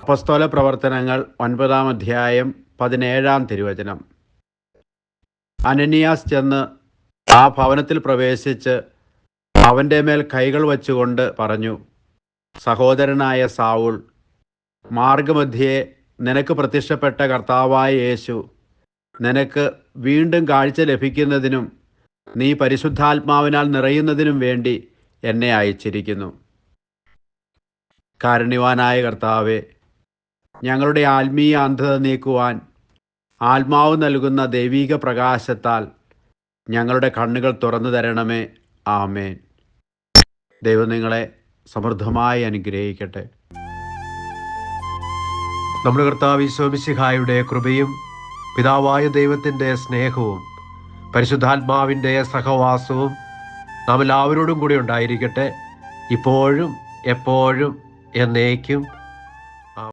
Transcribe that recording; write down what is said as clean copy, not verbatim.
അപ്പസ്തോല പ്രവർത്തനങ്ങൾ 9-ാം അധ്യായം 17-ാം തിരുവചനം. അനനിയാസ് ചെന്ന് ആ ഭവനത്തിൽ പ്രവേശിച്ച് അവൻ്റെ മേൽ കൈകൾ വച്ചുകൊണ്ട് പറഞ്ഞു, സഹോദരനായ സാവുൾ, മാർഗമധ്യേ നിനക്ക് പ്രത്യക്ഷപ്പെട്ട കർത്താവായ യേശു നിനക്ക് വീണ്ടും കാഴ്ച ലഭിക്കുന്നതിനും നീ പരിശുദ്ധാത്മാവിനാൽ നിറയുന്നതിനും വേണ്ടി എന്നെ അയച്ചിരിക്കുന്നു. കാരുണ്യവാനായ കർത്താവേ, ഞങ്ങളുടെ ആത്മീയ അന്ധത നീക്കുവാൻ ആത്മാവ് നൽകുന്ന ദൈവീക പ്രകാശത്താൽ ഞങ്ങളുടെ കണ്ണുകൾ തുറന്നു തരണമേ. ആമേൻ. ദൈവം നിങ്ങളെ സമൃദ്ധമായി അനുഗ്രഹിക്കട്ടെ. നമ്മുടെ കർത്താവ് ഈശോ മിശിഹായുടെ കൃപയും പിതാവായ ദൈവത്തിൻ്റെ സ്നേഹവും പരിശുദ്ധാത്മാവിൻ്റെ സഹവാസവും നാം എല്ലാവരോടും കൂടി ഉണ്ടായിരിക്കട്ടെ, ഇപ്പോഴും എപ്പോഴും എന്നേക്കും.